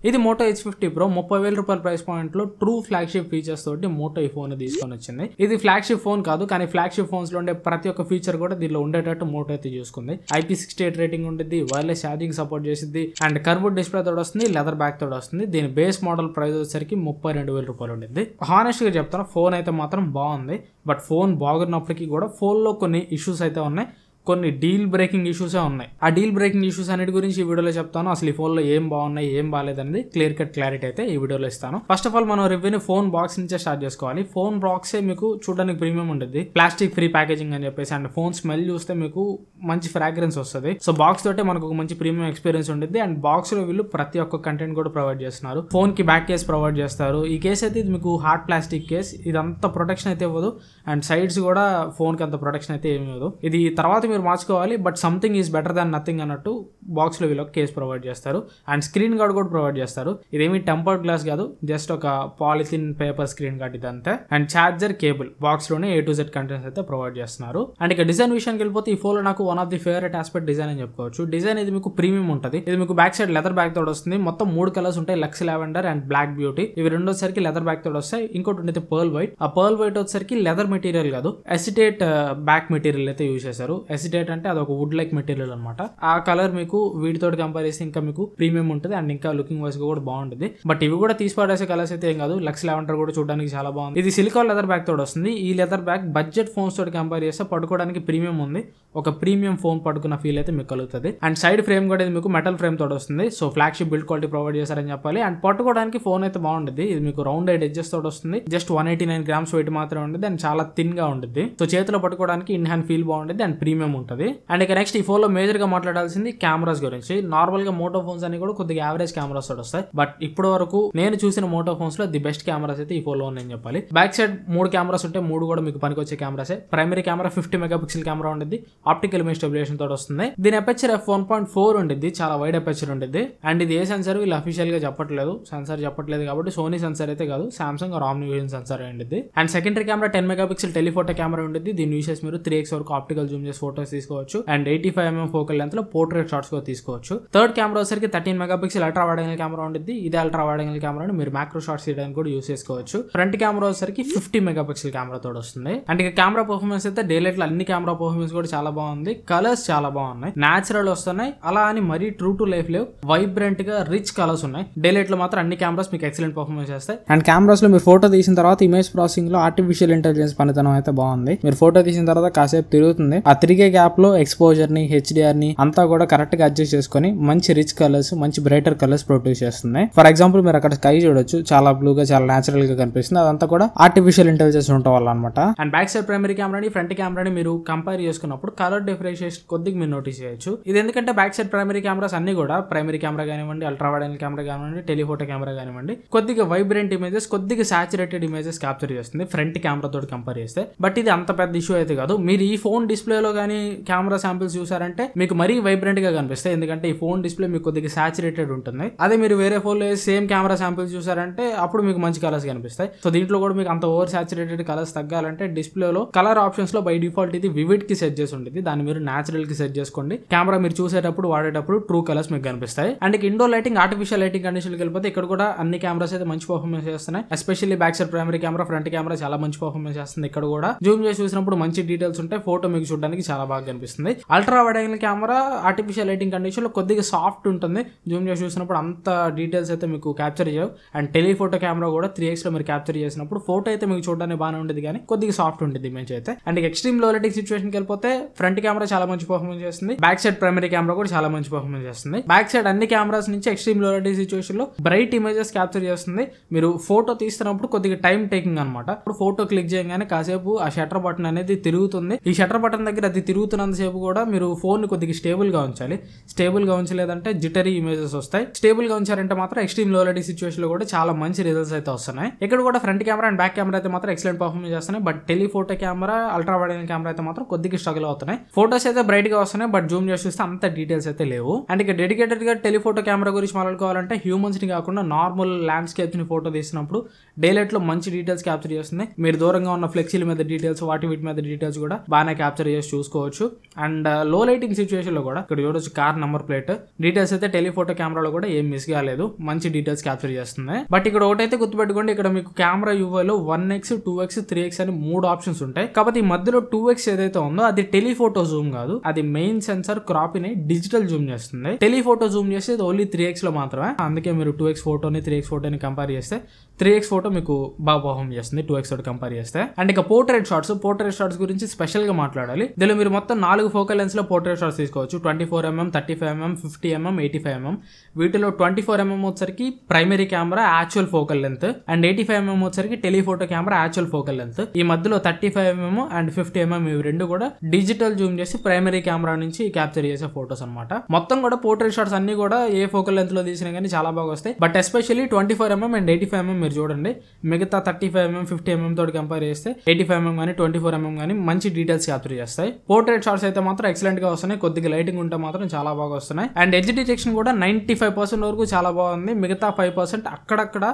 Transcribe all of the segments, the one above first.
ఇది Moto H50 Pro 30,000 రూపాయల price point లో ట్రూ ఫ్లాగ్షిప్ ఫీచర్స్ తోటి మోటో ఈ ఫోన్ తీసుకొని వచ్చింది. ఇది ఫ్లాగ్షిప్ ఫోన్ కాదు, కానీ ఫ్లాగ్షిప్ ఫోన్స్ లో ఉండే ప్రతి ఒక్క ఫీచర్ కూడా దీనిలో ఉండేటట్టు మోటో అయితే చూసుకుంది. IP68 రేటింగ్ ఉంటుంది, వైర్లెస్ ఛార్జింగ్ సపోర్ట్ చేసింది, అండ్ కర్వ్డ్ డిస్ప్లే తోడు వస్తుంది, లెదర్ బ్యాక్ తోడు వస్తుంది. దీని బేస్ మోడల్ ప్రైస్ వచ్చేసరికి 32,000 రూపాయలు ఉంటుంది. హానెస్ట్ గా చెప్తాను, ఫోన్ అయితే మాత్రం బాగుంది. బట్ ఫోన్ బాగున్నప్పటికీ కూడా ఫోన్ లో కొన్ని ఇష్యూస్ అయితే ఉన్నాయి, కొన్ని డీల్ బ్రేకింగ్ ఇష్యూసే ఉన్నాయి. ఆ డీల్ బ్రేకింగ్ ఇష్యూస్ అన్నిటి గురించి ఈ వీడియోలో చెప్తాను. అసలు ఈ ఫోన్లో ఏం బాగున్నాయి, ఏం బాగాలేదనేది క్లియర్ కట్ క్లారిటీ అయితే ఈ వీడియోలో ఇస్తాను. ఫస్ట్ ఆఫ్ ఆల్ మనం రివ్యూని ఫోన్ బాక్స్ నుంచే స్టార్ట్ చేసుకోవాలి. ఫోన్ బాక్సే మీకు చూడడానికి ప్రీమియం ఉంటుంది, ప్లాస్టిక్ ఫ్రీ ప్యాకేజింగ్ అని చెప్పేసి, అండ్ ఫోన్ స్మెల్ చూస్తే మీకు మంచి ఫ్రాగ్రెన్స్ వస్తుంది. సో బాక్స్ తోటే మనకు ఒక మంచి ప్రీమియం ఎక్స్పీరియన్స్ ఉంటుంది. అండ్ బాక్స్ లో వీళ్ళు ప్రతి ఒక్క కంటెంట్ కూడా ప్రొవైడ్ చేస్తున్నారు. ఫోన్ కి బ్యాక్ కేస్ ప్రొవైడ్ చేస్తారు. ఈ కేస్ అయితే ఇది మీకు హార్డ్ ప్లాస్టిక్ కేస్, ఇదంతా ప్రొటెక్షన్ అయితే ఇవ్వదు, అండ్ సైడ్స్ కూడా ఫోన్ కి అంత ప్రొటెక్షన్ అయితే ఏమి ఇవ్వదు. ఇది తర్వాత మీరు మార్చుకోవాలి, but something is better than nothing అన్నట్టు బాక్స్ లో వీళ్ళు కేస్ ప్రొవైడ్ చేస్తారు. అండ్ స్క్రీన్ గార్డ్ కూడా ప్రొవైడ్ చేస్తారు. ఇదేమి టెంపర్డ్ గ్లాస్ కాదు, జస్ట్ ఒక పాలిథిన్ పేపర్ స్క్రీన్ గార్డ్ ఇదంతే. అండ్ ఛార్జర్ కేబుల్ బాక్స్ లోనే A to Z కంటెంట్స్ అయితే ప్రొవైడ్ చేస్తున్నారు. అండ్ ఇక డిజైన్ విషయానికి వెళ్ళిపోతే ఈ ఫోన్ లో నాకు one of the favourite aspect design అని చెప్పుకోవచ్చు. డిజైన్ ఇది మీకు ప్రీమియం ఉంటుంది. ఇది మీకు బ్యాక్ సైడ్ లెదర్ బ్యాక్ తోడు వస్తుంది. మొత్తం 3 కలర్స్ ఉంటాయి, lux lavender and black beauty. ఇవి రెండోసరికి లెదర్ బ్యాక్ తోడు వస్తాయి. ఇంకోటి ఉండేది పర్ల్ వైట్. ఆ పర్ల్ వైట్ వచ్చేసరికి లెదర్ మెటీరియల్ కాదు, ఎసిటేట్ బ్యాక్ మెటీరియల్ అయితే యూజ్ చేశారు. ఎసిటేట్ అంటే అది ఒక వుడ్ లైక్ మెటీరియల్ అనమాట. ఆ కలర్ మీకు వీటితో కంపేర్ చేస్తే ఇంకా మీకు ప్రీమియం ఉంటుంది, అండ్ ఇంకా లుకింగ్ వైస్ కూడా బాగుంటుంది. బట్ ఇవి కూడా తీసి పడేసే కలర్స్ అయితే ఏం కాదు. లక్స్ లావెండర్ కూడా చూడడానికి చాలా బాగుంది. ఇది సిలికాన్ లెదర్ బ్యాక్ తోడు వస్తుంది. ఈ లెదర్ బ్యాక్ బడ్జెట్ ఫోన్స్ తోటి కంపేర్ చేస్తే పడుకోవడానికి ప్రీమియం ఉంది. ఒక ప్రీమియం ఫోన్ పడుకున్న ఫీల్ అయితే మీకు కలుగుతుంది. అండ్ సైడ్ ఫ్రేమ్ కూడా ఇది మీకు మెటల్ ఫ్రేమ్ తోడు వస్తుంది. So flagship build quality provide చేశారని చెప్పాలి. అండ్ పట్టుకోవడానికి ఫోన్ అయితే బాగుంటుంది. ఇది మీకు రౌండ్ ఎడ్జెస్ తోడు వస్తుంది. జస్ట్ 189 గ్రామ్స్ వెయిట్ మాత్రమే ఉంటుంది, అండ్ చాలా థిన్ గా ఉంటుంది. సో చేతిలో పట్టుకోవడానికి ఇన్ హ్యాండ్ ఫీల్ బాగుంటుంది, అండ్ ప్రీమియం ఉంటుంది. అండ్ ఇక నెక్స్ట్ ఈ ఫోన్ లో మేజర్ గా మాట్లాడాల్సింది కెమెరాస్ గురించి. నార్మల్ గా మోటో ఫోన్స్ అన్ని కూడా కొద్దిగా యావరేజ్ కెమెరాస్ తోడు వస్తాయి. బట్ ఇప్పటి వరకు నేను చూసిన మోటో ఫోన్స్ లో ది బెస్ట్ కెమెరాస్ అయితే ఈ ఫోన్ లో ఉన్నాయని చెప్పాలి. బ్యాక్ సైడ్ 3 కెమెరాస్ ఉంటే 3 కూడా మీకు పనికొచ్చే కెమెరాసే. ప్రైమరీ కెమెరా 50 మెగాపిక్సెల్ కెమెరా ఉంటుంది, ఆప్టికల్ ఇమేజ్ స్టెబిలైజేషన్ తోడు వస్తుంది. దీని అపర్చర్ f1.4 ఉంటుంది, చాలా వైడ్ అపర్చర్ ఉంటుంది. అండ్ ఇది ఏ సెన్సర్ వీళ్ళు అఫీషియల్ గా చెప్పట్లేదు, సెన్సర్ చెప్పట్లేదు కాబట్టి సోనీ సెన్సర్ అయితే కాదు, సామ్సంగ్ ఆర్ ఆమ్నివిజన్ సెన్సర్ ఉంటుంది. And secondary camera 10 megapixel telephoto camera ఉంటుంది. దీని యూస్ చేసి మీరు 3x వరకు ఆప్టికల్ జూమ్ చేసి ఫోటోస్ తీసుకోవచ్చు, అండ్ 85mm ఫోకల్ లెంత్ లో పోర్ట్రేట్ షాట్స్ కూడా తీసుకోవచ్చు. థర్డ్ కెమెరా వచ్చరికి 13 megapixel ultra wide angle camera ఉంటుంది. ఇది అల్ట్రా వైడ్ యాంగిల్ కెమెరాని మీరు మ్యాక్రో షాట్స్ తీయడానికి కూడా యూస్ చేసుకోవచ్చు. ఫ్రంట్ కెమెరా వచ్చరికి 50 మెగాపిక్సెల్ కెమెరా తోడు వస్తుంది. అండ్ ఇక కెమెరా పర్ఫార్మెన్స్ అయితే డే లైట్ లో అన్ని కెమెరా పర్ఫార్మెన్స్ కూడా చాలా బాగుంది. కలర్స్ చాలా బాగున్నాయి, న్యాచురల్ వస్తున్నాయి, అలా అని మరీ ట్రూ టు లైఫ్ లేవు, వైబ్రెంట్ గా రిచ్ కలర్స్ ఉన్నాయి. డే లైట్ లో మాత్రం అన్ని కెమెరాస్ మీకు ఎక్సలెంట్ పర్ఫార్మెన్స్ చేస్తాయి. అండ్ కెమెరాస్ లో మీరు ఫోటో తీసిన తర్వాత ఇమేజ్ ప్రాసెసింగ్ లో ఆర్టిఫిషియల్ ఇంటెలిజెన్స్ పనితనం అయితే బాగుంది. మీరు ఫోటో తీసిన తర్వాత కాసేపు తిరుగుతుంది, ఆ తిరిగే గ్యాప్ లో ఎక్స్పోజర్ ని, HDR ని అంతా కూడా కరెక్ట్ గా అడ్జస్ట్ చేసుకుని మంచి రిచ్ కలర్స్, మంచి బ్రైటర్ కలర్స్ ప్రొడ్యూస్ చేస్తున్నాయి. ఫర్ ఎగ్జాంపుల్ మీరు అక్కడ స్కై చూడొచ్చు, చాలా బ్లూగా చాలా నేచురల్ గా కనిపిస్తుంది. అదంతా కూడా ఆర్టిఫిషియల్ ఇంటెలిజెన్స్ ఉండటం వల్ల అనమాట. అండ్ బ్యాక్ సైడ్ ప్రైమరీ కెమెరాని, ఫ్రంట్ కెమెరాని మీరు కంపేర్ చేసుకున్నప్పుడు కలర్ డిఫరెన్షియేషన్ కొద్దిగా మీరు నోటీస్ చేయొచ్చు. ఇది ఎందుకంటే బ్యాక్ సైడ్ ప్రైమరీ కెమెరాస్ అన్ని కూడా ప్రైమరీ కెమెరా కానివ్వండి, అల్ట్రా వైడ్ యాంగిల్ కెమెరా కానివ్వండి, టెలిఫోటో కెమెరా కానివ్వండి, కొద్దిగా వైబ్రెంట్ ఇమేజెస్, కొద్దిగా సాచురేటెడ్ ఇమేజెస్ క్యాప్చర్ చేస్తుంది ఫ్రంట్ కెమెరా తోటి కంపేర్ చేస్తే. బట్ ఇది అంత పెద్ద ఇష్యూ అయితే కాదు. మీరు ఈ ఫోన్ డిస్ప్లే లో కానీ కెమెరా శాంపిల్స్ చూసారంటే మీకు మరీ వైబ్రెంట్ గా కనిపిస్తాయి, ఎందుకంటే ఈ ఫోన్ డిస్ప్లే మీకు కొద్దిగా సాచురేటెడ్ ఉంటుంది. అదే మీరు వేరే ఫోన్ లో సేమ్ కెమెరా శాంపిల్స్ చూసారంటే అప్పుడు మీకు మంచి కలర్స్ కనిపిస్తాయి. సో దీంట్లో కూడా మీకు అంత ఓవర్ సాచురేటెడ్ కలర్స్ తగ్గాలంటే డిస్ప్లేలో కలర్ ఆప్షన్స్ లో బై డిఫాల్ట్ ఇది వివిడ్ కి సెట్ చేసి ఉంటుంది. దాన్ని మీరు నేచురల్ కి సెట్ చేసుకోండి. కెమెరా మీరు చూసేటప్పుడు వాడేటప్పుడు ట్రూ కలర్స్ మీకు కనిపిస్తాయి. And indoor lighting, artificial lighting కండిషన్కి వెళ్ళిపోతే ఇక్కడ కూడా అన్ని కెమెరాస్ అయితే మంచి పర్ఫార్మెన్స్ చేస్తున్నాయి. Especially back side primary camera, front camera చాలా మంచి పర్ఫార్మెన్స్ చేస్తుంది. ఇక్కడ కూడా జూమ్ చేసి చూసినప్పుడు మంచి డీటెయిల్స్ ఉంటాయి, ఫోటో మీకు చూడడానికి చాలా బాగా కనిపిస్తుంది. Ultra wide angle camera artificial lighting condition లో కొద్దిగా సాఫ్ట్ ఉంటుంది, జూమ్ చేసి చూసినప్పుడు అంత డీటెయిల్స్ అయితే మీకు క్యాప్చర్ చేయవు. అండ్ టెలిఫోటో కెమెరా కూడా 3x లో మీరు క్యాప్చర్ చేసినప్పుడు ఫోటో అయితే మీకు చూడడానికి బాగానే ఉంటుంది, కానీ కొద్దిగా సాఫ్ట్ ఉంటుంది ఇమేజ్ అయితే. అండ్ ఎక్స్ట్రీమ్ లో లైటింగ్ సిచువేషన్కి వెళ్ళిపోతే ఫ్రంట్ కెమెరా చాలా మంచి పర్ఫార్మెన్స్ చేస్తుంది, బ్యాక్ సైడ్ ప్రైమరీ కెమెరా కూడా చాలా మంచి పర్ఫార్మెన్స్ చేస్తుంది. బ్యాక్ సైడ్ అన్ని కెమెరాస్ నుంచి ఎక్స్ట్రీమ్ లో లైటింగ్ సిచువేషన్ లో బ్రైట్ ఇమేజెస్ క్యాప్చర్ చేస్తుంది. మీరు ఫోటో తీస్తున్నప్పుడు కొద్దిగా టైం టేకింగ్ అనమాట. ఇప్పుడు ఫోటో క్లిక్ చేయగానే కాసేపు ఆ షటర్ బటన్ అనేది తిరుగుతుంది. ఈ షటర్ బటన్ దగ్గర అది తిరుగుతున్నంతసేపు కూడా మీరు ఫోన్ ని కొద్దిగా స్టేబుల్ గా ఉంచాలి. స్టేబుల్ గా ఉంచలేదంటే జిటరీ ఇమేజెస్ వస్తాయి. స్టేబుల్ గా ఉంచారంటే మాత్రం ఎక్స్ట్రీమ్ లో లైటింగ్ సిచువేషన్ లో కూడా చాలా మంచి రిజల్ట్స్ అయితే వస్తున్నాయి. ఇక్కడ కూడా front camera and back camera అయితే మాత్రం ఎక్సలెంట్ పర్ఫార్మెన్స్ చేస్తున్నాయి. But telephoto camera, ultra wide angle camera అయితే మాత్రం కొద్దిగా స్ట్రగుల్ అవుతున్నాయి. ఫోటోస్ అయితే బ్రైట్ గా వస్తున్నాయి, బట్ జూమ్ చేసి చూస్తే అంత డీటెయిల్స్ అయితే లేవు. అండ్ ఇక డెడికేటెడ్ గా టెలిఫోటో కెమెరా గురించి మాట్లాడుకోవాలంటే హ్యూమన్స్ ని కాకుండా నార్మల్ ల్యాండ్స్కేప్స్ ని ఫోటో తీసినప్పుడు డే లైట్ లో మంచి డీటెయిల్స్ క్యాప్చర్ చేస్తుంది. మీరు దూరంగా ఉన్న ఫ్లెక్సీల మీద డీటెయిల్స్, వాటి వీటి మీద డీటెయిల్స్ కూడా బాగానే క్యాప్చర్ చేసి చూసుకోవచ్చు. అండ్ లో లైటింగ్ సిచువేషన్ లో కూడా ఇక్కడ చూడొచ్చు కార్ నంబర్ ప్లేట్ డీటెయిల్స్ అయితే టెలిఫోటో కెమెరాలో కూడా ఏం మిస్ కాలేదు, మంచి డీటెయిల్స్ క్యాప్చర్ చేస్తుంది. బట్ ఇక్కడ ఒకటైతే గుర్తుపెట్టుకోండి, ఇక్కడ మీకు కెమెరా యూఐలో 1x 2x 3x అని 3 ఆప్షన్స్ ఉంటాయి. కాబట్టి ఈ మధ్యలో 2x ఏదైతే ఉందో అది టెలిఫోటో జూమ్ కాదు, అది మెయిన్ సెన్సార్ క్రాప్ ని డిజిటల్ జూమ్ చేస్తుంది. టెలిఫోటో జూమ్ చేస్తే ఓన్లీ 3x లో మాత్రమే. అందుకే మీరు 2x ఫోటోని 3x ఫోటోని కంపేర్ చేస్తే 3x ఫోటో మీకు బాగా పర్ఫార్మ్ చేస్తుంది 2x తోటి కంపేర్ చేస్తే. అండ్ ఇక పోర్ట్రేట్ షాట్స్ గురించి స్పెషల్ గా మాట్లాడాలి. దీనిలో మీరు మొత్తం 4 ఫోకల్ లెన్స్ లో పోర్ట్రేట్ షాట్స్ తీసుకోవచ్చు. 24mm, 35mm, 50mm, 85mm. వీటిలో 24mm వచ్చరికి primary camera actual focal length and 85mm వచ్చరికి telephoto camera actual focal length. ఈ మధ్యలో 35mm అండ్ 50mm ఇవి రెండు కూడా డిజిటల్ జూమ్ చేసి ప్రైమరీ కెమెరా నుంచి క్యాప్చర్ చేసే ఫోటోస్ అనమాట. మొత్తం కూడా పోర్ట్రేట్ షాట్స్ అన్ని కూడా ఏ ఫోకల్ లెంత్ లో తీసినా కానీ చాలా బాగా వస్తాయి. But especially 24mm and 85mm మీరు చూడండి, మిగతా 35mm 50mm తోటి కంపేర్ చేస్తే 85mm కానీ 24mm కానీ మంచి డీటెయిల్స్ క్యాప్చర్ చేస్తాయి. పోర్ట్రేట్ షాట్స్ అయితే మాత్రం ఎక్సలెంట్ గా వస్తున్నాయి, కొద్దిగా లైటింగ్ ఉంటే మాత్రం చాలా బాగా వస్తున్నాయి. అండ్ ఎడ్జ్ డిటెక్షన్ కూడా 95% వరకు చాలా బాగుంది. మిగతా 5% అక్కడక్కడ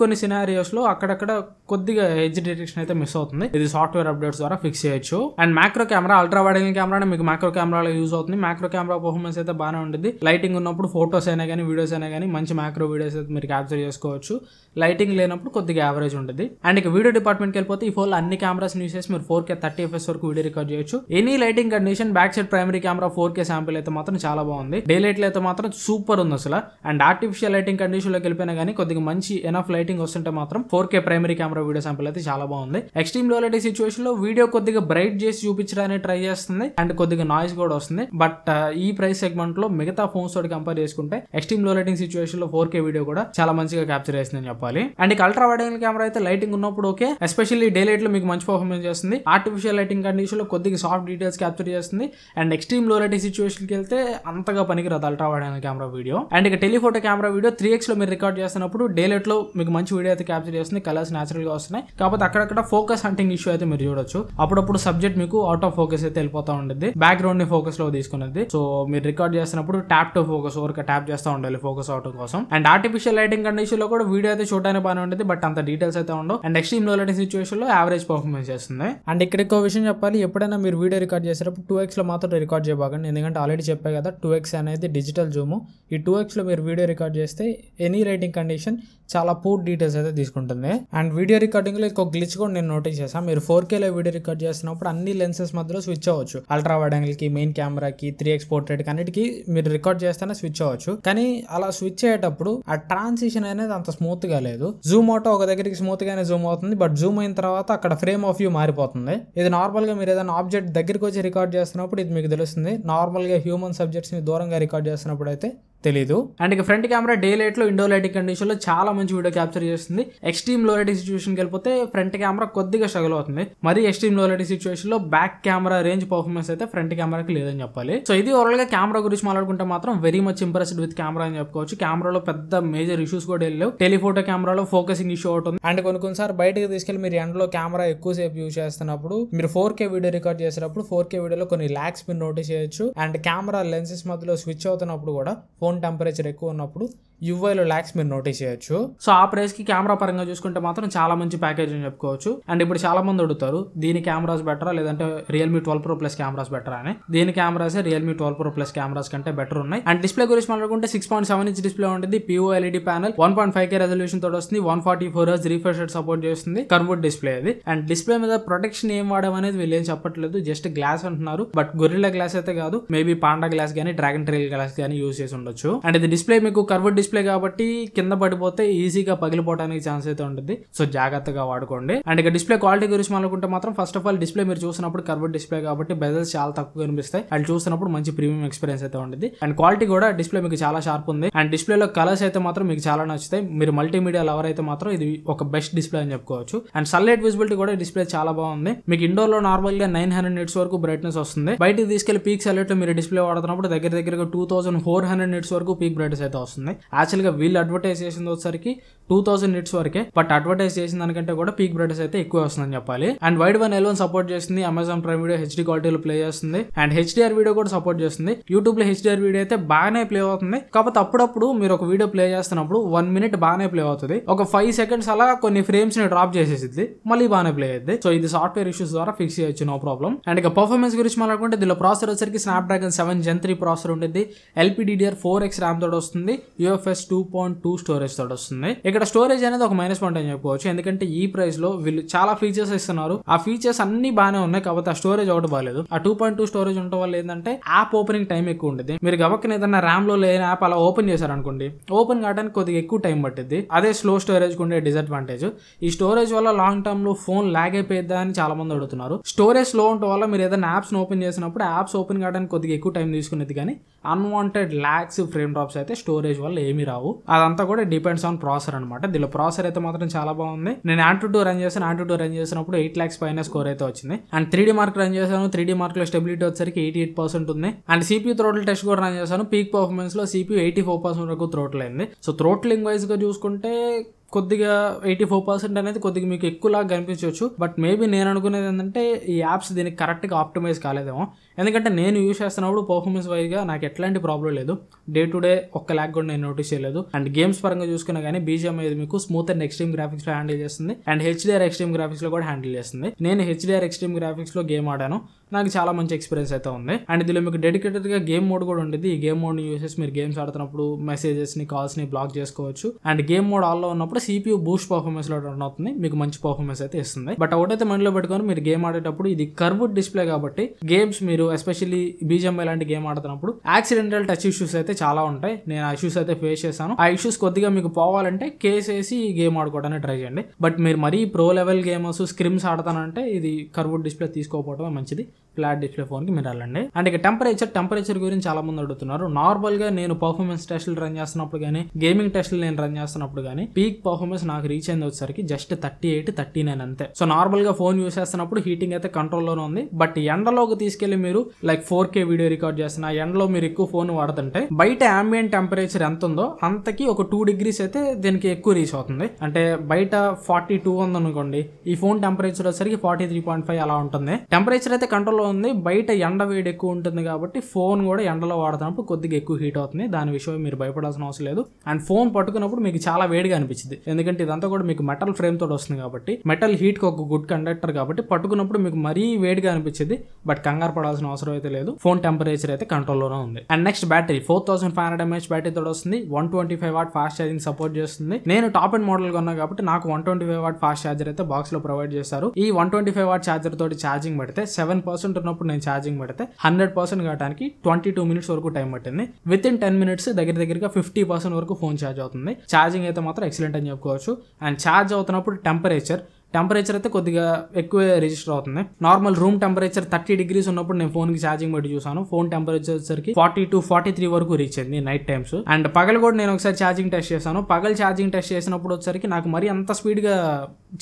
కొన్ని సినారియోస్ లో అక్కడక్కడ కొద్దిగా ఎడ్జ్ డిటెక్షన్ అయితే మిస్ అవుతుంది. ఇది సాఫ్ట్వేర్ అప్డేట్స్ ద్వారా ఫిక్స్ చేయొచ్చు. And macro camera ultra wide angle camera మీకు మ్యాక్రో కెమెరాలో యూజ్ అవుతుంది. మ్యాక్రో కెమెరా పర్ఫార్మెన్స్ అయితే బాగానే ఉంటుంది. లైటింగ్ ఉన్నప్పుడు ఫోటోస్ అయినా కానీ వీడియోస్ అయినా కానీ మంచి మ్యాక్రో వీడియోస్ అయితే మీరు క్యాప్చర్ చేసుకోవచ్చు. లైటింగ్ లేనప్పుడు కొద్దిగా యావరేజ్ ఉంటుంది. అండ్ ఇక వీడియో డిపార్ట్మెంట్కి వెళ్ళిపోతే ఈ ఫోన్ అన్ని కెమెరాస్ యూస్ చేసి మీరు 4K 30 FPS వరకు వీడియో రికార్డ్ చేయొచ్చు. Any lighting condition back side primary camera 4K sample అయితే మాత్రం చాలా బాగుంది. డే లైట్ లో అయితే మాత్రం సూపర్ ఉంది అసలు. అండ్ ఆర్టిఫిషియల్ లైటింగ్ కండిషన్ లోకి వెళ్ళిపోయినా కానీ కొద్దిగా మంచి ఎనఫ్ లైటింగ్ వస్తుంటే మాత్రం 4K primary camera video sample అయితే చాలా బాగుంది. ఎక్స్ట్రీమ్ లో లైటింగ్ సిచువేషన్ లో వీడియో కొద్దిగా బ్రైట్ చేసి చూపించడానికి ట్రై చేస్తుంది అండ్ కొద్దిగా నాయిస్ కూడా వస్తుంది. బట్ ఈ ప్రైస్ సెగ్మెంట్ లో మిగతా ఫోన్స్ తోటి కంపేర్ చేసుకుంటే ఎక్స్ట్రీమ్ లో లైటింగ్ సిచువేషన్ లో 4K వీడియో కూడా చాలా మంచిగా క్యాప్చర్ చేస్తుందని చెప్పాలి. అండ్ ఇక అల్ట్రా వైడ్ యాంగిల్ కెమెరా అయితే లైటింగ్ ఉన్నప్పుడు ఓకే, ఎస్పెషల్లీ డే లైట్ లో మీకు మంచి పర్ఫార్మెన్స్ చేస్తుంది. ఆర్టిఫిషియల్ లైటింగ్ కండిషన్ లో కొద్దిగా సాఫ్ట్ డీటెయిల్స్ క్యాప్చర్ చేస్తుంది. అండ్ ఎక్స్ట్రీమ్ లో లైటింగ్ సిచువేషన్ కి వెళ్తే అంతగా పనికిరాదు ultra wide angle camera video. And ఇక టెలిఫోటో కెమెరా వీడియో 3x లో మీరు రికార్డ్ చేస్తున్నప్పుడు డే లైట్ లో మీకు మంచి వీడియో అయితే క్యాప్చర్ చేస్తుంది. కలర్స్ నేచురల్ గా వస్తున్నాయి. కాకపోతే అక్కడక్కడ ఫోకస్ హంటింగ్ ఇష్యూ అయితే మీరు చూడొచ్చు. అప్పుడప్పుడు సబ్జెక్ట్ మీకు అవుట్ ఆఫ్ ఫోకస్ అయితే వెళ్ళిపోతా ఉంటుంది, బ్యాక్గ్రౌండ్ ని ఫోకస్ లో తీసుకున్నది. సో మీరు రికార్డ్ చేస్తున్నప్పుడు ట్యాప్ టు ఫోకస్ ఊరిక ట్యాప్ చేస్తూ ఉండాలి ఫోకస్ అవటం కోసం. అండ్ ఆర్టిఫిషియల్ లైటింగ్ కండిషన్ లో కూడా వీడియో అయితే చూడడానికి బాగానే ఉంటుంది, బట్ అంత డీటెయిల్స్ అయితే ఉండవు. అండ్ ఎక్స్ట్రీమ్ లో లైటింగ్ సిచువేషన్ లో యావరేజ్ పర్ఫార్మెన్స్ చేస్తుంది. అండ్ ఇక్కడ ఇంకో విషయం చెప్పాలి, ఎప్పుడైనా మీరు వీడియో రికార్డ్ చేసేటప్పుడు 2x లో మాత్రం రికార్డ్ చేయబాకండి. ఎందుకంటే ఆల్రెడీ చెప్పే కదా 2x అనేది డిజిటల్ జూమ్. ఈ 2x లో మీరు వీడియో రికార్డ్ చేస్తే ఎనీ లైటింగ్ కండిషన్ చాలా పూర్ డీటెయిల్స్ అయితే తీసుకుంటుంది. అండ్ వీడియో రికార్డింగ్ లో ఇంకొక గ్లిచ్ కూడా నేను నోటీస్ చేశాను. మీరు 4K లో వీడియో రికార్డ్ చేస్తున్నప్పుడు అన్ని లెన్సెస్ మధ్యలో స్విచ్ అవ్వచ్చు. అల్ట్రా వైడ్ యాంగిల్ కి, మెయిన్ కెమెరాకి, 3x పోర్ట్రేట్ కి అన్నిటికీ మీరు రికార్డ్ చేస్తేనే స్విచ్ అవ్వచ్చు. కానీ అలా స్విచ్ అయ్యేటప్పుడు ఆ ట్రాన్సిషన్ అనేది అంత స్మూత్ గా లేదు. జూమ్ అవుట్ ఒక దగ్గరికి స్మూత్ గానే జూమ్ అవుతుంది, బట్ జూమ్ అయిన తర్వాత అక్కడ ఫ్రేమ్ ఆఫ్ వ్యూ మారిపోతుంది. ఇది నార్మల్ గా మీరు ఏదైనా ఆబ్జెక్ట్ దగ్గరికి వచ్చి రికార్డ్ చేస్తున్నప్పుడు ఇది మీకు తెలుస్తుంది. నార్మల్ గా హ్యూమన్ సబ్జెక్ట్స్ ని దూరంగా రికార్డ్ చేస్తున్నప్పుడు అయితే తెలీదు. అండ్ ఇక ఫ్రంట్ కెమెరా డే లైట్ లో ఇండో లైటింగ్ కండిషన్ లో చాలా మంచి వీడియో క్యాప్చర్ చేస్తుంది. ఎక్స్ట్రీమ్ లో లైటింగ్ సిచువేషన్ కి వెళ్ళిపోతే ఫ్రంట్ కెమెరా కొద్దిగా స్ట్రగుల్ అవుతుంది. మరి ఎక్స్ట్రీమ్ లో లైటింగ్ సిచువేషన్ లో బ్యాక్ కెమెరా రేంజ్ పర్ఫార్మెన్స్ అయితే ఫ్రంట్ కెమెరాకి లేదని చెప్పాలి. సో ఇది ఓవరాల్ గా కెమెరా గురించి మాట్లాడుకుంటే మాత్రం very much impressed with camera అని చెప్పుకోవచ్చు. కెమెరాలో పెద్ద మేజర్ ఇష్యూస్ కూడా వెళ్ళలేవు. టెలిఫోటో కెమెరాలో ఫోకసింగ్ ఇష్యూ అవుతుంది. అండ్ కొన్నిసార్లు బయటకు తీసుకెళ్లి మీరు ఎండ్లో కెమెరా ఎక్కువసేపు యూజ్ చేస్తున్నప్పుడు మీరు 4K వీడియో రికార్డ్ చేసేటప్పుడు 4K వీడియోలో కొన్ని లాగ్స్ మీరు నోటీస్ చేయొచ్చు. అండ్ కెమెరా లెన్సెస్ మధ్యలో స్విచ్ అవుతున్నప్పుడు కూడా ఫోన్ టెంపరేచర్ ఎక్కువ ఉన్నప్పుడు యూఐలో లాగ్స్ మీరు నోటీస్ చేయొచ్చు. సో ఆ ప్రైస్ కి కెమెరా పరంగా చూసుకుంటే మాత్రం చాలా మంచి ప్యాకేజ్ అని చెప్పుకోవచ్చు. అండ్ ఇప్పుడు చాలా మంది అడుగుతారు దీని కెమెరాస్ బెటరా లేదంటే Realme 12 Pro Plus కెమెరాస్ బెటరా అని. దీని cameras Realme 12 Pro Plus cameras కంటే బెటర్ ఉన్నాయి. అండ్ డిస్ప్లే గురించి మాట్లాడుకుంటే 6.7 ఇంచ్ డిస్ప్లే ఉంటుంది. POLED ప్యానల్ 1.5K రెజల్యూషన్ తోటి వస్తుంది. 144 Hz రిఫ్రెష్ రేట్ సపోర్ట్ చేస్తుంది. కర్వ్డ్ డిస్ప్లే అది. అండ్ డిస్ప్లే మీద ప్రొటెక్షన్ ఏం వాడమనేది వీళ్ళు ఏం చెప్పట్లేదు, జస్ట్ గ్లాస్ అంటున్నారు. బట్ గొరిల్లా గ్లాస్ అయితే కాదు, మేబీ పాండా గ్లాస్ గానీ డ్రాగన్ ట్రైల్ గ్లాస్ గానీ యూజ్ చేసి ఉండొచ్చు. అండ్ ఇది డిస్ప్లే మీకు కర్వ్డ్ డిస్ప్లే కాబట్టి కింద పడిపోతే ఈజీగా పగిలిపోవడానికి ఛాన్స్ అయితే ఉంటుంది. సో జాగ్రత్తగా వాడుకోండి. అండ్ ఇక డిస్ప్లే క్వాలిటీ గురించి మాట్లాడుకుంటే మాత్రం ఫస్ట్ ఆఫ్ ఆల్ డిస్ప్లే మీరు చూసినప్పుడు కర్వ్డ్ డిస్ప్లే కాబట్టి బెజల్స్ చాలా తక్కువ కనిపిస్తాయి. అండ్ చూసినప్పుడు మంచి ప్రీమియం ఎక్స్పీరియన్స్ అయితే ఉంటుంది. అండ్ క్వాలిటీ కూడా డిస్ప్లే మీకు చాలా షార్ప్ ఉంది. అండ్ డిస్ప్లేలో కలర్స్ అయితే మాత్రం మీకు చాలా నచ్చుతాయి. మీరు మల్టీమీడియా లవర్ అయితే మాత్రం ఇది ఒక బెస్ట్ డిస్ప్లే అని చెప్పుకోవచ్చు. అండ్ సన్లైట్ విజిబిలిటీ కూడా డిస్ప్లే చాలా బాగుంది. మీకు ఇండోర్ లో నార్మల్ గా 900 nits వరకు బ్రైట్నెస్ వస్తుంది. బయటకి తీసుకెళ్లి పీక్ సన్లైట్ లో మీరు డిస్ప్లే వాడుతున్నప్పుడు దగ్గరగా 2400 nits నిట్స్ వరకు పీక్ బ్రైట్నెస్ అయితే వస్తుంది. యాక్చువల్ గా వీళ్ళు అడ్వర్టైజ్ చేసింది వచ్చరికి 2000 నిట్స్ వరకే, బట్ అడ్వర్టైజ్ చేసిన దానికంటే కూడా పీక్ బ్రైట్నెస్ అయితే ఎక్కువ వస్తుందని చెప్పాలి. And wide one L1 support చేస్తుంది, అమెజాన్ ప్రైమ్ వీడియో హెచ్డి క్వాలిటీలో ప్లే చేస్తుంది, అండ్ HDR వీడియో కూడా సపోర్ట్ చేస్తుంది. యూట్యూబ్ లో HDR వీడియో అయితే బాగానే ప్లే అవుతుంది. కాకపోతే అప్పుడప్పుడు మీరు ఒక వీడియో ప్లే చేస్తున్నప్పుడు 1 minute బాగానే ప్లే అవుతుంది, ఒక 5 seconds అలా కొన్ని ఫ్రేమ్స్ ని డ్రాప్ చేసేసింది, మళ్ళీ బాగానే ప్లే అయ్యింది. సో ఇది సాఫ్ట్వేర్ ఇష్యూస్ ద్వారా ఫిక్స్ చేయొచ్చు, నో ప్రాబ్లం. అండ్ ఇక పర్ఫార్మెన్స్ గురించి మాట్లాడుకుంటే దీనిలో ప్రాసెసర్ వచ్చరికి స్నాప్డ్రాగన్ 7 Gen 3 ప్రాసెసర్ ఉంటుంది, LPDDR4X ర్యామ్ తోటి వస్తుంది, UFS 2.2 స్టోరేజ్ తోటి వస్తుంది. ఇక్కడ స్టోరేజ్ అనేది ఒక మైనస్ పాయింట్ అని చెప్పుకోవచ్చు, ఎందుకంటే ఈ ప్రైస్ లో వీళ్ళు చాలా ఫీచర్స్ ఇస్తున్నారు, ఆ ఫీచర్స్ అన్ని బాగానే ఉన్నాయి, కాబట్టి ఆ స్టోరేజ్ ఒకటి బాగాలేదు. ఆ 2.2 స్టోరేజ్ ఉండటం వల్ల ఏంటంటే యాప్ ఓపెనింగ్ టైం ఎక్కువ ఉంటుంది. మీరు గవక్కన ఏదైనా ర్యామ్ లో లేని యాప్ అలా ఓపెన్ చేశారనుకోండి, ఓపెన్ కావడానికి కొద్దిగా ఎక్కువ టైం పట్టింది. అదే స్లో స్టోరేజ్ ఉండే డిసడ్వాంటేజ్. ఈ స్టోరేజ్ వల్ల లాంగ్ టర్మ్ లో ఫోన్ లాగ్ అయిపోయిద్దా అని చాలా మంది అడుగుతున్నారు. స్టోరేజ్ స్లో ఉండటం వల్ల మీరు ఏదైనా యాప్స్ ఓపెన్ చేసినప్పుడు యాప్స్ ఓపెన్ కావడానికి కొద్దిగా ఎక్కువ టైం తీసుకునేది, కానీ అన్వాంటెడ్ లాగ్స్ ఫ్రేమ్ డ్రాప్స్ అయితే స్టోరేజ్ వల్ల ఏమీ రావు. అదంతా కూడా డిపెండ్స్ ఆన్ ప్రాసెసర్ అనమాట. దీనిలో ప్రాసెసర్ అయితే మాత్రం చాలా బాగుంది. నేను Antutu రన్ చేశాను, Antutu రన్ చేసినప్పుడు 8 lakhs పైన స్కోర్ అయితే వచ్చింది. అండ్ 3D Mark రన్ చేశాను, 3D Mark లో స్టెబిలిటీ వచ్చేసరికి 88% ఉంది. అండ్ CPU థ్రోటిల్ టెస్ట్ కూడా రన్ చేశాను, పీక్ పర్ఫార్మెన్స్ లో CPU 84% వరకు థ్రోటిల్ అయింది. సో థ్రోట్లింగ్ వైజ్ గా చూసుకుంటే కొద్దిగా 84% అనేది కొద్దిగా మీకు ఎక్కువలాగా కనిపించవచ్చు, బట్ మేబీ నేను అనుకునేది ఏంటంటే ఈ యాప్స్ దీనికి కరెక్ట్గా ఆప్టిమైజ్ కాలేదేమో. ఎందుకంటే నేను యూజ్ చేస్తున్నప్పుడు పర్ఫార్మెన్స్ వైజ్గా నాకు ఎట్లాంటి ప్రాబ్లం లేదు, డే టు డే ఒక్క ల్యాగ్ కూడా నేను నోటీస్ చేయలేదు. అండ్ గేమ్స్ పరంగా చూసుకున్నా కానీ BGM అనేది మీకు స్మూత్ అండ్ ఎక్స్ట్రీమ్ గ్రాఫిక్స్ లో హ్యాండిల్ చేస్తుంది, అండ్ HDR ఎక్స్ట్రీమ్ గ్రాఫిక్స్ లో కూడా హ్యాండిల్ చేస్తుంది. నేను HDR ఎక్స్ట్రీమ్ గ్రాఫిక్స్ లో గేమ్ ఆడాను, నాకు చాలా మంచి ఎక్స్పీరియన్స్ అయితే ఉంది. అండ్ ఇందులో మీకు డెడికేటెడ్ గా గేమ్ మోడ్ కూడా ఉంటుంది. ఈ గేమ్ మోడ్ ని యూస్ చేసి మీరు గేమ్స్ ఆడుతున్నప్పుడు మెసేజెస్ ని, కాల్స్ ని బ్లాక్ చేసుకోవచ్చు. అండ్ గేమ్ మోడ్ ఆల్ లో ఉన్నప్పుడు CPU బూస్ట్ పర్ఫార్మెన్స్ లో రన్ అవుతుంది, మీకు మంచి పర్ఫార్మెన్స్ అయితే ఇస్తుంది. బట్ ఒకటైతే మైండ్ లో పెట్టుకొని మీరు గేమ్ ఆడేటప్పుడు ఇది కర్వ్డ్ డిస్ప్లే కాబట్టి గేమ్స్ మీరు ఎస్పెషల్లీ BGM లాంటి గేమ్ ఆడుతున్నప్పుడు యాక్సిడెంటల్ టచ్ ఇష్యూస్ అయితే చాలా ఉంటాయి. నేను ఆ ఇష్యూస్ అయితే ఫేస్ చేశాను. ఆ ఇష్యూస్ కొద్దిగా మీకు పోవాలంటే కేస్ వేసి గేమ్ ఆడుకోవడానికి ట్రై చేయండి. బట్ మీరు మరీ ప్రో లెవెల్ గేమర్స్ స్క్రిమ్స్ ఆడతానంటే ఇది కర్వ్డ్ డిస్ప్లే తీసుకోకపోవడమే మంచిది. ఫ్లాట్ డిస్ప్లే ఫోన్ కి మీరు వెళ్ళండి. అండ్ ఇక టెంపరేచర్ గురించి చాలా మంది అడుగుతున్నారు. నార్మల్ గా నేను పర్ఫార్మెన్స్ టెస్ట్లు రన్ చేస్తున్నప్పుడు కానీ, గేమింగ్ టెస్ట్లు నేను రన్ చేస్తున్నప్పుడు కానీ పీక్ పర్ఫార్మెన్స్ నాకు రీచ్ అయింది వచ్చేసరికి జస్ట్ 38, 39 అంతే. సో నార్మల్ గా ఫోన్ యూస్ చేస్తున్నప్పుడు హీటింగ్ అయితే కంట్రోల్లోనే ఉంది. బట్ ఎండలోకి తీసుకెళ్లి మీరు లైక్ 4K వీడియో రికార్డ్ చేస్తున్న ఎండలో మీరు ఎక్కువ ఫోన్ వాడుతుంటే బయట ambient టెంపరేచర్ ఎంత ఉందో అంతకి ఒక 2 degrees అయితే దీనికి ఎక్కువ రీచ్ అవుతుంది. అంటే బయట 42 ఉంది అనుకోండి, ఈ ఫోన్ టెంపరేచర్ వచ్చేసరికి 43.5 అలా ఉంటుంది. టెంపరేచర్ అయితే కంట్రోల్లో ఉంది, బయట ఎండ వేడి ఎక్కువ ఉంటుంది కాబట్టి ఫోన్ కూడా ఎండలో వాడుతున్నప్పుడు కొద్దిగా ఎక్కువ హీట్ అవుతుంది. దాని విషయం మీరు భయపడాల్సిన అవసరం లేదు. అండ్ ఫోన్ పట్టుకున్నప్పుడు మీకు చాలా వేడిగా అనిపించింది, ఎందుకంటే ఇదంతా కూడా మీకు మెటల్ ఫ్రేమ్ తోటి వస్తుంది కాబట్టి, మెటల్ హీట్ కి ఒక గుడ్ కండక్టర్ కాబట్టి పట్టుకున్నప్పుడు మీకు మరీ వేడిగా అనిపించింది. బట్ కంగారు పడాల్సిన అవసరం అయితే లేదు, ఫోన్ టెంపరేచర్ అయితే కంట్రోల్లోనే ఉంది. And next battery 4500 mAh battery తోటి వస్తుంది. 125 watt ఫాస్ట్ ఛార్జింగ్ సపోర్ట్ చేస్తుంది. నేను టాప్ అండ్ మోడల్ కొన్నా కాబట్టి నాకు 125 watt ఫాస్ట్ ఛార్జర్ అయితే బాక్స్ లో ప్రొవైడ్ చేశారు. ఈ 125 watt ఛార్జర్ తోటి ఛార్జింగ్ పెడితే 7% ఉన్నప్పుడు నేను ఛార్జింగ్ పెడితే 100% కావడానికి 22 minutes వరకు టైం పట్టింది. విత్ ఇన్ 10 minutes దగ్గరగా 50% వరకు ఫోన్ ఛార్జ్ అవుతుంది. ఛార్జింగ్ అయితే మాత్రం ఎక్సలెంట్ అని చెప్పుకోవచ్చు. అండ్ ఛార్జ్ అవుతున్నప్పుడు టెంపరేచర్ అయితే కొద్దిగా ఎక్కువే రిజిస్టర్ అవుతుంది. నార్మల్ రూమ్ టెంపరేచర్ 30 degrees ఉన్నప్పుడు నేను ఫోన్ కి ఛార్జింగ్ పెట్టి చూసాను, ఫోన్ టెంపరేచర్ వచ్చేసరికి 42, 43 వరకు రీచ్ అయింది నైట్ టైమ్స్. అండ్ పగలు కూడా నేను ఒకసారి ఛార్జింగ్ టెస్ట్ చేశాను. పగలు ఛార్జింగ్ టెస్ట్ చేసినప్పుడు వచ్చేసరికి నాకు మరీ అంత స్పీడ్ గా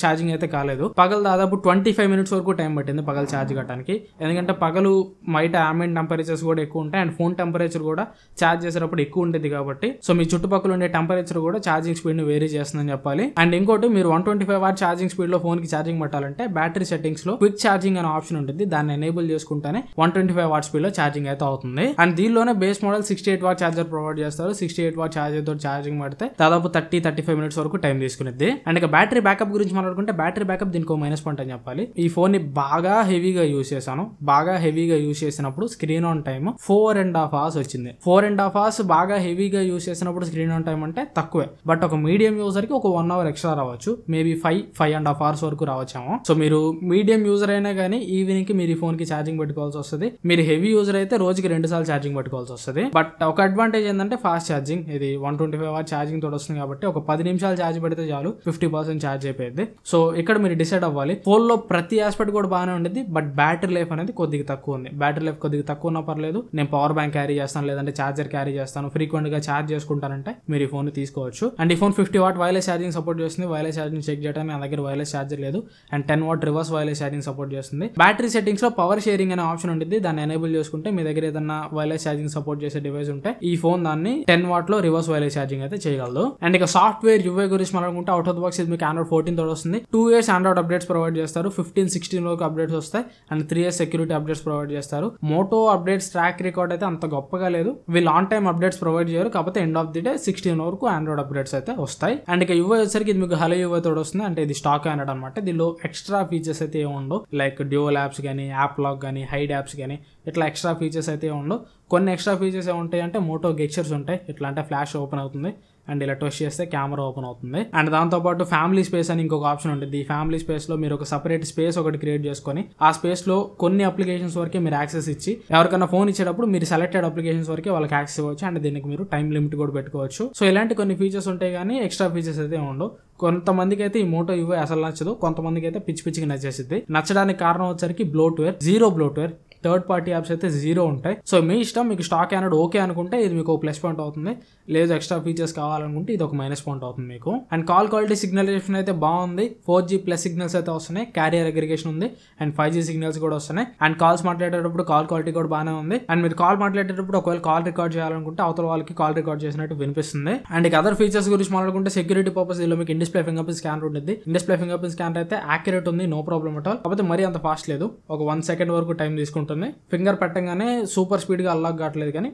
ఛార్జింగ్ అయితే కాలేదు. పగలు దాదాపు 25 minutes వరకు టైం పట్టింది పగలు ఛార్జ్ కావడానికి. ఎందుకంటే పగలు బయట ambient టెంపరేచర్స్ కూడా ఎక్కువ ఉంటాయి, అండ్ ఫోన్ టెంపరేచర్ కూడా ఛార్జ్ చేసేటప్పుడు ఎక్కువ ఉండేది కాబట్టి సో మీ చుట్టుపక్కల ఉండే టెంపరేచర్ కూడా ఛార్జింగ్ స్పీడ్ ని వేరీ చేస్తుందని చెప్పాలి. అండ్ ఇంకోటి, మీరు 125 watt ఛార్జింగ్ స్పీడ్ లో ఫోన్ కి ఛార్జింగ్ పెట్టాలంటే బ్యాటరీ సెట్టింగ్స్ లో క్విక్ ఛార్జింగ్ అనే ఆప్షన్ ఉంటుంది, దాన్ని ఎనేబుల్ చేసుకుంటేనే 125 watt స్పీడ్ లో ఛార్జింగ్ అయితే అవుతుంది. అండ్ దీనిలోనే base model 68 watt charger provide చేస్తారు. 68 watt ఛార్జర్ తో ఛార్జింగ్ పెడితే దాదాపు 30-35 minutes వరకు టైం తీసుకునేది. అండ్ ఇక బ్యాటరీ బ్యాకప్ గురించి మాట్లాడుకుంటే బ్యాటరీ బ్యాకప్ దీనికి ఒక మైనస్ పాయింట్ అని చెప్పాలి. ఈ ఫోన్ ని బాగా హెవీగా యూజ్ చేశాను. బాగా హెవీగా యూజ్ చేసినప్పుడు స్క్రీన్ ఆన్ టైమ్ 4.5 hours వచ్చింది. 4.5 hours బాగా హెవీగా యూజ్ చేసినప్పుడు స్క్రీన్ ఆన్ టైం అంటే తక్కువే, బట్ ఒక మీడియం యూజర్ కి ఒక 1 hour ఎక్స్ట్రా రావచ్చు, మేబీ 5.5 hours వరకు రావచ్చాము. సో మీరు మీడియం యూజర్ అయినా కానీ ఈవినింగ్ కి మీరు ఈ ఫోన్ కి ఛార్జింగ్ పెట్టుకోవాల్సి వస్తుంది. మీరు హెవీ యూజర్ అయితే రోజుకి 2 సార్లు ఛార్జింగ్ పెట్టుకోవాల్సి వస్తుంది. బట్ ఒక అడ్వాంటేజ్ ఏంటంటే ఫాస్ట్ ఛార్జింగ్. ఇది 125 watt ఛార్జింగ్ తోటి వస్తుంది కాబట్టి ఒక 10 నిమిషాలు ఛార్జ్ పెడితే చాలు 50% ఛార్జ్ అయిపోయింది. సో ఇక్కడ మీరు డిసైడ్ అవ్వాలి. ఫోన్ లో ప్రతి ఆస్పెక్ట్ కూడా బాగానే ఉండేది, బట్ బ్యాటరీ లైఫ్ అనేది కొద్దిగా తక్కువ ఉంది. బ్యాటరీ లైఫ్ కొద్దిగా తక్కువ ఉన్నా పర్లేదు, నేను పవర్ బ్యాంక్ క్యారీ చేస్తాను లేదంటే ఛార్జర్ క్యారీ చేస్తాను, ఫ్రీక్వెంట్ గా ఛార్జ్ చేసుకుంటానంటే మీరు ఈ ఫోన్ తీసుకోవచ్చు. అండ్ ఈ phone 50 watt wireless charging support చేస్తుంది. వైర్లెస్ ఛార్జింగ్ చెక్ చేయడానికి నా దగ్గర వైర్లెస్ ఛార్జర్ లేదు. And 10 what reverse wireless charging support చేస్తుంది. బ్యాటరీ సెట్టింగ్స్ లో పవర్ షేరింగ్ అనే ఆప్షన్ ఉంటుంది. దాన్ని ఎనేబుల్ చేసుకుంటే మీ దగ్గర ఏదైనా వైర్లెస్ ఛార్జింగ్ సపోర్ట్ చేసే డివైస్ ఉంటే ఈ ఫోన్ దాన్ని 10 వాట్ లో రివర్స్ వైర్లెస్ ఛార్జింగ్ అయితే చేయగలదు. అండ్ ఇక సాఫ్ట్వేర్ యూఐ గురించి మాట్లాడుకుంటే అవుట్ ఆఫ్ ద బాక్స్ ఇది మీకు Android 14 తోటి వస్తుంది. 2 years Android అప్డేట్స్ ప్రొవైడ్ చేస్తారు. 15, 16 వరకు అప్డేట్స్ వస్తాయి. And 3 years security updates provide చేస్తారు. మోటో అప్డేట్స్ ట్రాక్ రికార్డ్ అయితే అంత గొప్పగా లేదు. వీళ్ళు ఆన్ టైమ్ అప్డేట్స్ ప్రొవైడ్ చేయరు. కాకపోతే ఎండ్ ఆఫ్ ది డే 16 వరకు ఆండ్రాయిడ్ అప్డేట్స్ అయితే వస్తాయి. అండ్ ఇక యూఐ వచ్చేసరికి ఇది మీకు హలో యూఐ తోటి వస్తుంది. అంటే ఇది స్టాక్ ఆండ్రాయిడ్ అనమాట. దీనిలో ఎక్స్ట్రా ఫీచర్స్ అయితే ఏమి ఉండవు. లైక్ డ్యూయల్ యాప్స్ కానీ, యాప్ లాక్ కానీ, హైడ్ యాప్స్ కానీ ఇట్లా ఎక్స్ట్రా ఫీచర్స్ అయితే ఉండవు. కొన్ని ఎక్స్ట్రా ఫీచర్స్ ఏముంటాయి అంటే మోటో గెక్చర్స్ ఉంటాయి. ఇట్లా అంటే ఫ్లాష్ ఓపెన్ అవుతుంది అండ్ ఇలా ట్విస్ట్ చేస్తే కెమెరా ఓపెన్ అవుతుంది. అండ్ దాంతోపాటు ఫ్యామిలీ స్పేస్ అని ఇంకొక ఆప్షన్ ఉంటుంది. ఈ ఫ్యామిలీ స్పేస్ లో మీరు ఒక సపరేట్ స్పేస్ ఒకటి క్రియేట్ చేసుకొని ఆ స్పేస్ లో కొన్ని అప్లికేషన్స్ వరకే మీరు యాక్సెస్ ఇచ్చి ఎవరికైనా ఫోన్ ఇచ్చేటప్పుడు మీరు సెలెక్టెడ్ అప్లికేషన్స్ వరకే వాళ్ళకి యాక్సెస్ ఇవ్వచ్చు. అండ్ దీనికి మీరు టైం లిమిట్ కూడా పెట్టుకోవచ్చు. సో ఇలాంటి కొన్ని ఫీచర్స్ ఉంటాయి కానీ ఎక్స్ట్రా ఫీచర్స్ అయితే ఉండవు. కొంతమందికి అయితే ఈ మోటో యూఐ అసలు నచ్చదు. కొంతమందికి అయితే పిచ్చి పిచ్చికి నచ్చేసింది. నచ్చడానికి కారణం వచ్చరికి bloatware, zero bloatware. Third party apps అయితే 0 ఉంటాయి. సో మీ ఇష్టం. మీకు స్టాక్ ఆండ్రాయిడ్ ఓకే అనుకుంటే ఇది మీకు ప్లస్ పాయింట్ అవుతుంది. లేదు ఎక్స్ట్రా ఫీచర్స్ కావాలనుకుంటే ఇది ఒక మైనస్ పాయింట్ అవుతుంది మీకు. అండ్ కాల్ క్వాలిటీ సిగ్నలైజేషన్ అయితే బాగుంది. 4G ప్లస్ సిగ్నల్స్ అయితే వస్తున్నాయి. క్యారియర్ అగ్రిగేషన్ ఉంది. అండ్ 5G సిగ్నల్స్ కూడా వస్తున్నాయి. అండ్ కాల్స్ మాట్లాడేటప్పుడు కాల్ క్వాలిటీ కూడా బాగానే ఉంది. అండ్ మీరు కాల్ మాట్లాడేటప్పుడు ఒకవేళ కాల్ రికార్డ్ చేయాలనుకుంటే అవతల వాళ్ళకి కాల్ రికార్డ్ చేసినట్టు వినిపిస్తుంది. అండ్ ఇక అదర్ ఫీచర్స్ గురించి మాట్లాడుకుంటే సెక్యూరిటీ పర్పస్ దీనిలో మీకు in display finger print scanner ఉంటుంది. In display finger print scanner అయితే యాక్యురేట్ ఉంది, నో ప్రాబ్లమ్ అట్ ఆల్. కాకపోతే మరీ అంత ఫాస్ట్ లేదు. ఒక 1 సెకండ్ వరకు టైం తీసుకుంటుంది. ఫింగర్ పెట్టగానే సూపర్ స్పీడ్ గా అన్లాక్ కావట్లేదు కానీ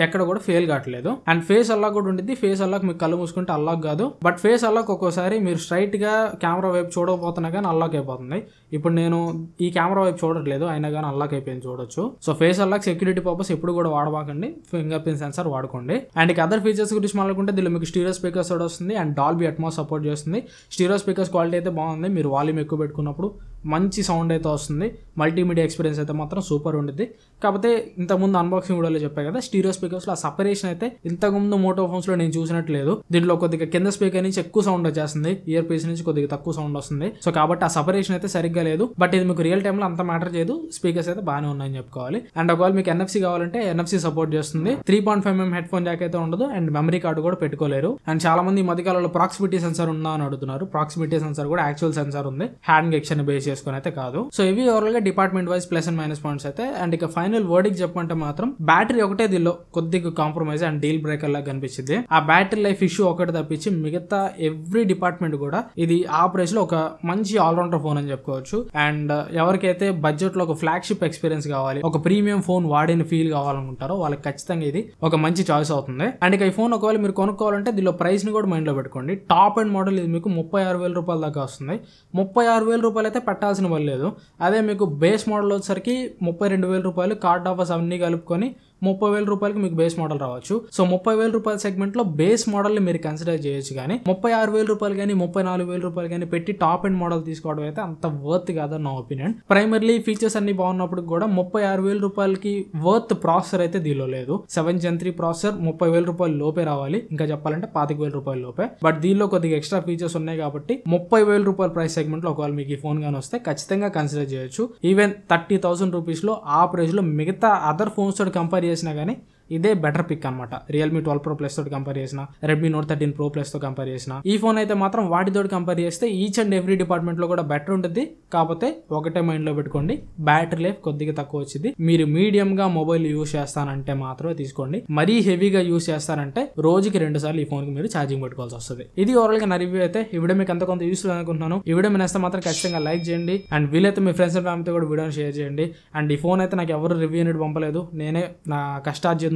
ఎక్కడ కూడా ఫెయిల్ కావట్లేదు. అండ్ ఫేస్ అన్లాక్ కూడా ఉంటుంది. ఫేస్ అన్లాక్ మీకు కళ్ళు మూసుకుంటే అన్లాక్ కాదు. బట్ ఫేస్ అన్లాక్ ఒక్కోసారి మీరు స్ట్రైట్ గా కెమెరా వైపు చూడకపోతున్నా కానీ అన్లాక్ అయిపోతుంది. ఇప్పుడు నేను ఈ కెమెరా వైపు చూడట్లేదు అయినా కానీ అన్లాక్ అయిపోయింది చూడొచ్చు. So face unlock security purpose ఎప్పుడు కూడా వాడబాకండి. ఫింగర్ ప్రింట్ సెన్సార్ వాడుకోండి. అండ్ ఇక అదర్ ఫీచర్స్ గురించి మాట్లాడుకుంటే దీనిలో మీకు స్టీరియో స్పీకర్స్ కూడా వస్తుంది. అండ్ డాల్బీ అట్మాస్ సపోర్ట్ చేస్తుంది. స్టీరియో స్పీకర్స్ క్వాలిటీ అయితే బాగుంది. మీరు వాల్యూమ్ ఎక్కువ పెట్టుకున్నప్పుడు మంచి సౌండ్ అయితే వస్తుంది. మల్టీమీడియా ఎక్స్పీరియన్స్ అయితే మాత్రం సూపర్ ఉండిద్ది. కాకపోతే ఇంతకుముందు అన్బాక్సింగ్ వీడియోలో చెప్పాయి కదా, స్టీరియో స్పీకర్స్ లో ఆ సపరేషన్ అయితే ఇంతకుముందు మోటో ఫోన్స్ లో నేను చూసినట్టు లేదు. దీంట్లో కొద్దిగా కింద స్పీకర్ నుంచి ఎక్కువ సౌండ్ వచ్చేస్తుంది, ఇయర్ పీస్ నుంచి కొద్దిగా తక్కువ సౌండ్ వస్తుంది. సో కాబట్టి ఆ సపరేషన్ అయితే సరిగ్గా లేదు. బట్ ఇది మీకు రియల్ టైమ్ లో అంత మ్యాటర్ చేయదు. స్పీకర్స్ అయితే బాగానే ఉన్నాయని చెప్పుకోవాలి. అండ్ ఒకవేళ మీకు NFC కావాలంటే NFC సపోర్ట్ చేస్తుంది. 3.5mm హెడ్ ఫోన్ జాక్ అయితే ఉండదు. అండ్ మెమరీ కార్డు కూడా పెట్టుకోలేరు. అండ్ చాలా మంది ఈ మధ్యకాలంలో ప్రాక్సిమిటీ సెన్సార్ ఉందా అని అడుగుతున్నారు. ప్రాక్సిమిటీ సెన్సార్ కూడా యాక్చువల్ సెన్సార్ ఉంది, హ్యాండ్ గెక్షన్ బేస్ చేసుకుని అయితే కాదు. సో ఇవి ఓవరాల్ గా department wise plus and minus points అయితే. అండ్ ఇక ఫైనల్ వర్డింగ్ చెప్పంటే మాత్రం బ్యాటరీ ఒకటే దీనిలో కొద్దిగా కాంప్రమైజ్ అండ్ డీల్ బ్రేకర్ లాగా కనిపించింది. ఆ బ్యాటరీ లైఫ్ ఇష్యూ ఒకటి తప్పించి మిగతా ఎవ్రీ డిపార్ట్మెంట్ కూడా ఇది ఆ ప్రైస్ లో ఒక మంచి ఆల్రౌండర్ ఫోన్ అని చెప్పుకోవచ్చు. అండ్ ఎవరికైతే బడ్జెట్ లో ఒక ఫ్లాగ్షిప్ ఎక్స్పీరియన్స్ కావాలి, ఒక ప్రీమియం ఫోన్ వాడిన ఫీల్ కావాలనుకుంటారో వాళ్ళకి ఖచ్చితంగా ఇది ఒక మంచి చాయిస్ అవుతుంది. అండ్ ఇక ఈ ఫోన్ ఒకవేళ మీరు కొనుక్కోవాలంటే దీనిలో ప్రైస్ ని కూడా మైండ్ లో పెట్టుకోండి. టాప్ అండ్ మోడల్ ఇది మీకు 36,000 రూపాయల దాకా వస్తుంది. 36,000 రూపాయలు అయితే పెట్టాల్సిన పని లేదు. అదే మీకు బేస్ మోడల్ వచ్చేసరికి 32,000 రూపాయలు, కార్డ్ ఆఫర్స్ అన్ని కలుపుకొని 30,000 రూపాయలకి మీకు బేస్ మోడల్ రావచ్చు. సో 30,000 రూపాయల సెగ్మెంట్ లో బేస్ మోడల్ ని మీరు కన్సిడర్ చేయొచ్చు. కానీ 36,000 రూపాయలు కానీ 34,000 రూపాయలు కానీ పెట్టి టాప్ అండ్ మోడల్ తీసుకోవడం అయితే అంత వర్త్ కాదని నా ఒపీనియన్. ప్రైమర్లీ ఫీచర్స్ అన్ని బాగున్నప్పుడు కూడా 36,000 రూపాయలకి వర్త్ ప్రాసెసర్ అయితే దీనిలో లేదు. 7th Gen 3 ప్రాసెసర్ 30,000 రూపాయలు లోపే రావాలి. ఇంకా చెప్పాలంటే 25,000 రూపాయల లోపే. బట్ దీనిలో కొద్దిగా ఎక్స్ట్రా ఫీచర్స్ ఉన్నాయి కాబట్టి 30,000 రూపాయల ప్రైస్ సెగ్మెంట్ లో ఒకవేళ మీకు ఈ ఫోన్ గానీ వస్తే ఖచ్చితంగా కన్సిడర్ చేయొచ్చు. ఈవెన్ 30,000 రూపీస్ లో ఆ ప్రైస్ లో మిగతా అదర్ ఫోన్స్ తోటి కంపేర్ చేసినా కానీ ఇదే బెటర్ పిక్ అనమాట. రియల్మీ 12 Pro Plus తోటి కంపేర్ చేసిన, రెడ్మీ Note 13 Pro Plus తో కంపేర్ చేసిన, ఈ ఫోన్ అయితే మాత్రం వాటితోటి కంపేర్ చేస్తే ఈచ్ అండ్ ఎవ్రీ డిపార్ట్మెంట్ లో కూడా బెటర్ ఉంటుంది. కాకపోతే ఒకటే మైండ్ లో పెట్టుకోండి, బ్యాటరీ లైఫ్ కొద్దిగా తక్కువ వచ్చింది. మీరు మీడియం గా మొబైల్ యూస్ చేస్తానంటే మాత్రమే తీసుకోండి. మరీ హెవీగా యూస్ చేస్తారంటే రోజుకి 2 సార్లు ఈ ఫోన్ కి మీరు ఛార్జింగ్ పెట్టుకోవాల్సి వస్తుంది. ఇది ఓవరాల్ గా నా రివ్యూ అయితే. ఈ వీడియో మీకు కొంత యూస్ఫుల్ అనుకుంటున్నాను. ఈ వీడియో మీ నచ్చితే మాత్రం ఖచ్చితంగా లైక్ చేయండి. అండ్ వీలైతే మీ ఫ్రెండ్స్ అండ్ ఫ్యామిలీతో కూడా వీడియోని షేర్ చేయండి. అండ్ ఈ ఫోన్ అయితే నాకు ఎవరు రివ్యూ అనేది పంపలేదు. నేనే నా కష్టార్జితంతో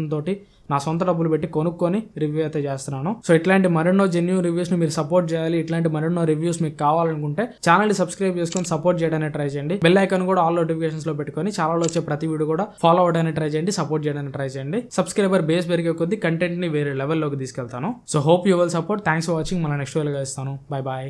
నా సొంత డబ్బులు పెట్టి కొనుక్కొని రివ్యూ అయితే చేస్తున్నాను. సో ఇట్లాంటి మరెన్నో జెన్యూన్ రివ్యూస్ ని మీరు సపోర్ట్ చేయాలి. ఇట్లాంటి మరెన్నో రివ్యూస్ మీకు కావాలనుకుంటే ఛానల్ ని సబ్స్క్రైబ్ చేసుకొని సపోర్ట్ చేయడానికి ట్రై చేయండి. బెల్ ఐకాన్ కూడా ఆల్ నోటిఫికేషన్స్ లో పెట్టుకొని ఛానల్ వచ్చే ప్రతి వీడియో కూడా ఫాలో అవడానికి ట్రై చేయండి, సపోర్ట్ చేయడానికి ట్రై చేయండి. సబ్స్క్రైబర్ బేస్ పెరిగే కొద్ది కంటెంట్ ని వేరే లెవెల్లోకి తీసుకెళ్తాను. So hope you will support. Thanks for watching. మన నెక్స్ట్ వీడియోలో కలుస్తాను. Bye bye.